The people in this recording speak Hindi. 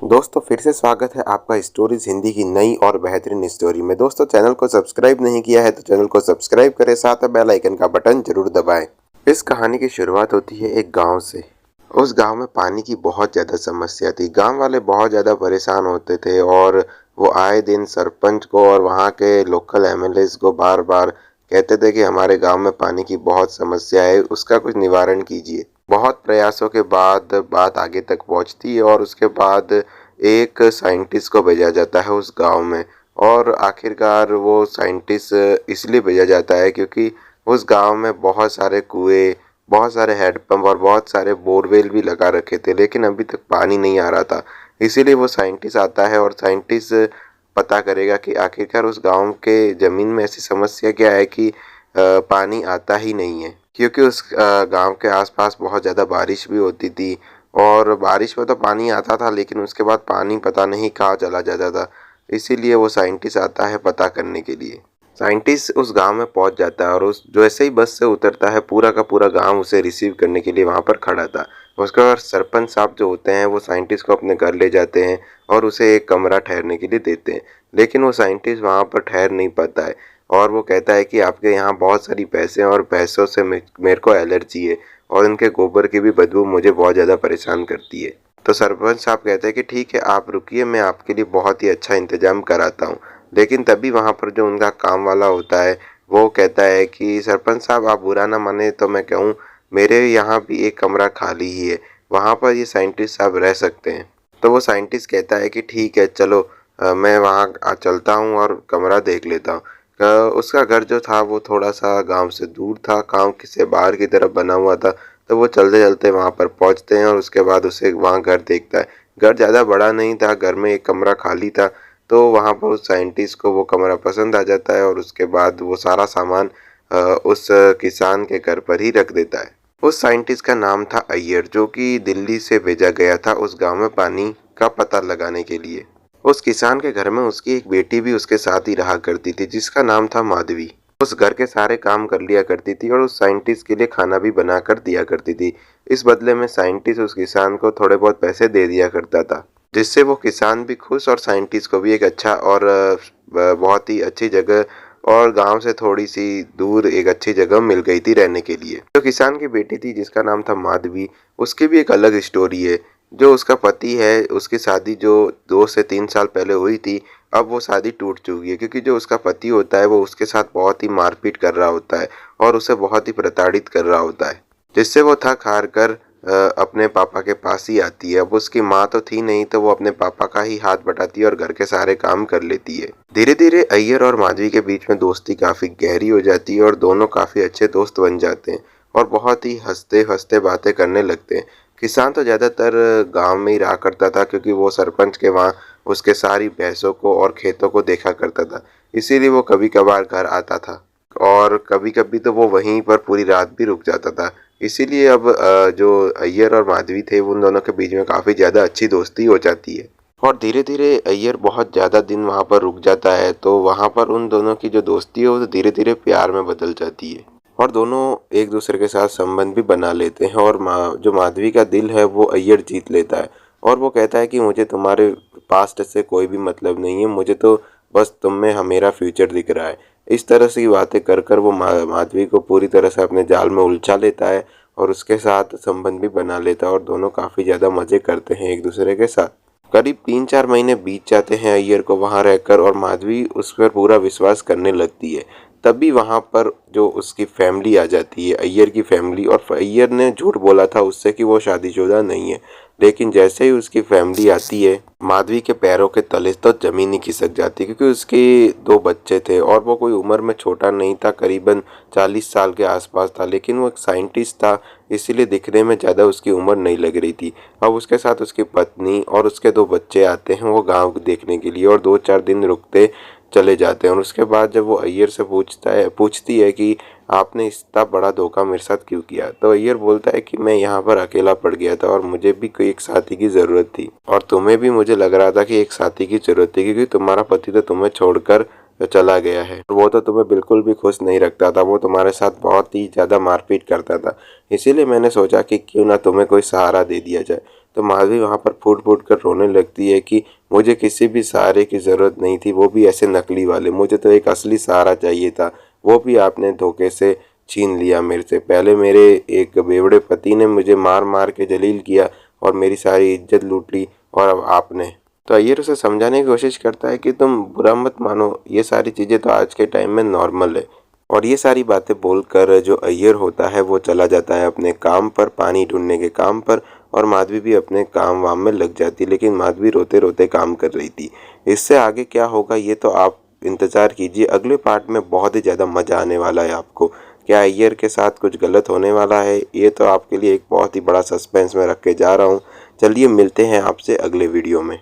दोस्तों फिर से स्वागत है आपका स्टोरीज हिंदी की नई और बेहतरीन स्टोरी में। दोस्तों चैनल को सब्सक्राइब नहीं किया है तो चैनल को सब्सक्राइब करें, साथ में बेल आइकन का बटन जरूर दबाएं। इस कहानी की शुरुआत होती है एक गांव से। उस गांव में पानी की बहुत ज़्यादा समस्या थी। गांव वाले बहुत ज़्यादा परेशान होते थे और वो आए दिन सरपंच को और वहाँ के लोकल एमएलएस को बार बार कहते थे कि हमारे गांव में पानी की बहुत समस्या है, उसका कुछ निवारण कीजिए। बहुत प्रयासों के बाद बात आगे तक पहुंचती है और उसके बाद एक साइंटिस्ट को भेजा जाता है उस गांव में। और आखिरकार वो साइंटिस्ट इसलिए भेजा जाता है क्योंकि उस गांव में बहुत सारे कुएं, बहुत सारे हैंडपंप और बहुत सारे बोरवेल भी लगा रखे थे, लेकिन अभी तक पानी नहीं आ रहा था। इसीलिए वो साइंटिस्ट आता है और साइंटिस्ट पता करेगा कि आखिरकार उस गांव के ज़मीन में ऐसी समस्या क्या है कि पानी आता ही नहीं है। क्योंकि उस गांव के आसपास बहुत ज़्यादा बारिश भी होती थी और बारिश में तो पानी आता था, लेकिन उसके बाद पानी पता नहीं कहाँ चला जाता था। इसीलिए वो साइंटिस्ट आता है पता करने के लिए। साइंटिस्ट उस गांव में पहुंच जाता है और उस जैसे ही बस से उतरता है पूरा का पूरा गांव उसे रिसीव करने के लिए वहां पर खड़ा था। उसके बाद सरपंच साहब जो होते हैं वो साइंटिस्ट को अपने घर ले जाते हैं और उसे एक कमरा ठहरने के लिए देते हैं। लेकिन वो साइंटिस्ट वहां पर ठहर नहीं पाता है और वो कहता है कि आपके यहाँ बहुत सारी भैंसें और भैंसों से मेरे को एलर्जी है और इनके गोबर की भी बदबू मुझे बहुत ज़्यादा परेशान करती है। तो सरपंच साहब कहते हैं कि ठीक है, आप रुकिए, मैं आपके लिए बहुत ही अच्छा इंतजाम कराता हूँ। लेकिन तभी वहाँ पर जो उनका काम वाला होता है वो कहता है कि सरपंच साहब आप बुरा ना माने तो मैं कहूँ मेरे यहाँ भी एक कमरा खाली ही है, वहाँ पर ये साइंटिस्ट साहब रह सकते हैं। तो वो साइंटिस्ट कहता है कि ठीक है चलो, मैं वहाँ चलता हूँ और कमरा देख लेता हूँ। उसका घर जो था वो थोड़ा सा गांव से दूर था, गांव से बाहर की तरफ बना हुआ था। तो वो चलते चलते वहाँ पर पहुँचते हैं और उसके बाद उसे वहाँ घर देखता है। घर ज़्यादा बड़ा नहीं था, घर में एक कमरा खाली था। तो वहाँ पर उस साइंटिस्ट को वो कमरा पसंद आ जाता है और उसके बाद वो सारा सामान उस किसान के घर पर ही रख देता है। उस साइंटिस्ट का नाम था अय्यर, जो कि दिल्ली से भेजा गया था उस गांव में पानी का पता लगाने के लिए। उस किसान के घर में उसकी एक बेटी भी उसके साथ ही रहा करती थी जिसका नाम था माधवी। उस घर के सारे काम कर लिया करती थी और उस साइंटिस्ट के लिए खाना भी बना कर दिया करती थी। इस बदले में साइंटिस्ट उस किसान को थोड़े बहुत पैसे दे दिया करता था, जिससे वो किसान भी खुश और साइंटिस्ट को भी एक अच्छा और बहुत ही अच्छी जगह और गांव से थोड़ी सी दूर एक अच्छी जगह मिल गई थी रहने के लिए। जो किसान की बेटी थी जिसका नाम था माधवी, उसकी भी एक अलग स्टोरी है। जो उसका पति है उसकी शादी जो 2 से 3 साल पहले हुई थी, अब वो शादी टूट चुकी है क्योंकि जो उसका पति होता है वो उसके साथ बहुत ही मारपीट कर रहा होता है और उसे बहुत ही प्रताड़ित कर रहा होता है, जिससे वो थक हार कर अपने पापा के पास ही आती है। अब उसकी माँ तो थी नहीं तो वो अपने पापा का ही हाथ बटाती है और घर के सारे काम कर लेती है। धीरे धीरे अय्यर और माधवी के बीच में दोस्ती काफी गहरी हो जाती है और दोनों काफी अच्छे दोस्त बन जाते हैं और बहुत ही हंसते हंसते बातें करने लगते हैं। किसान तो ज्यादातर गांव में ही रहा करता था क्योंकि वो सरपंच के वहाँ उसके सारी भैंसों को और खेतों को देखा करता था, इसीलिए वो कभी कभार घर आता था और कभी कभी तो वो वहीं पर पूरी रात भी रुक जाता था। इसीलिए अब जो अय्यर और माधवी थे उन दोनों के बीच में काफ़ी ज़्यादा अच्छी दोस्ती हो जाती है और धीरे धीरे अय्यर बहुत ज़्यादा दिन वहाँ पर रुक जाता है, तो वहाँ पर उन दोनों की जो दोस्ती है वो धीरे धीरे प्यार में बदल जाती है और दोनों एक दूसरे के साथ संबंध भी बना लेते हैं। और जो माधवी का दिल है वो अय्यर जीत लेता है और वो कहता है कि मुझे तुम्हारे पास्ट से कोई भी मतलब नहीं है, मुझे तो बस तुम में मेरा फ्यूचर दिख रहा है। इस तरह से बातें कर कर वो माधवी को पूरी तरह से अपने जाल में उलझा लेता है और उसके साथ संबंध भी बना लेता है और दोनों काफ़ी ज़्यादा मज़े करते हैं एक दूसरे के साथ। करीब 3-4 महीने बीत जाते हैं अय्यर को वहाँ रहकर और माधवी उस पर पूरा विश्वास करने लगती है। तभी वहाँ पर जो उसकी फैमिली आ जाती है, अय्यर की फैमिली, और अय्यर ने झूठ बोला था उससे कि वो शादीशुदा नहीं है। लेकिन जैसे ही उसकी फैमिली आती है माधवी के पैरों के तले तो जमीन ही खिसक जाती है क्योंकि उसके 2 बच्चे थे और वो कोई उम्र में छोटा नहीं था, करीबन 40 साल के आसपास था, लेकिन वो एक साइंटिस्ट था इसीलिए दिखने में ज़्यादा उसकी उम्र नहीं लग रही थी। अब उसके साथ उसकी पत्नी और उसके 2 बच्चे आते हैं वो गांव देखने के लिए और 2-4 दिन रुकते चले जाते हैं और उसके बाद जब वो अय्यर से पूछती है कि आपने इतना बड़ा धोखा मेरे साथ क्यों किया, तो अय्यर बोलता है कि मैं यहाँ पर अकेला पड़ गया था और मुझे भी कोई एक साथी की ज़रूरत थी और तुम्हें भी मुझे लग रहा था कि एक साथी की ज़रूरत थी क्योंकि तुम्हारा पति तो तुम्हें छोड़कर चला गया है। वो तो तुम्हें बिल्कुल भी खुश नहीं रखता था, वो तुम्हारे साथ बहुत ही ज़्यादा मारपीट करता था। इसीलिए मैंने सोचा कि क्यों ना तुम्हें कोई सहारा दे दिया जाए। तो माधवी वहाँ पर फूट फूट कर रोने लगती है कि मुझे किसी भी सहारे की ज़रूरत नहीं थी, वो भी ऐसे नकली वाले। मुझे तो एक असली सहारा चाहिए था, वो भी आपने धोखे से छीन लिया मेरे से। पहले मेरे एक बेवड़े पति ने मुझे मार मार के जलील किया और मेरी सारी इज्जत लूट ली, और अब आपने। तो अय्यर उसे समझाने की कोशिश करता है कि तुम बुरा मत मानो, ये सारी चीज़ें तो आज के टाइम में नॉर्मल है। और ये सारी बातें बोलकर जो अय्यर होता है वो चला जाता है अपने काम पर, पानी ढूंढने के काम पर। और माधवी भी अपने काम वाम में लग जाती, लेकिन माधवी रोते रोते काम कर रही थी। इससे आगे क्या होगा ये तो आप इंतज़ार कीजिए। अगले पार्ट में बहुत ही ज़्यादा मज़ा आने वाला है आपको। क्या अय्यर के साथ कुछ गलत होने वाला है, ये तो आपके लिए एक बहुत ही बड़ा सस्पेंस में रख के जा रहा हूँ। चलिए मिलते हैं आपसे अगले वीडियो में।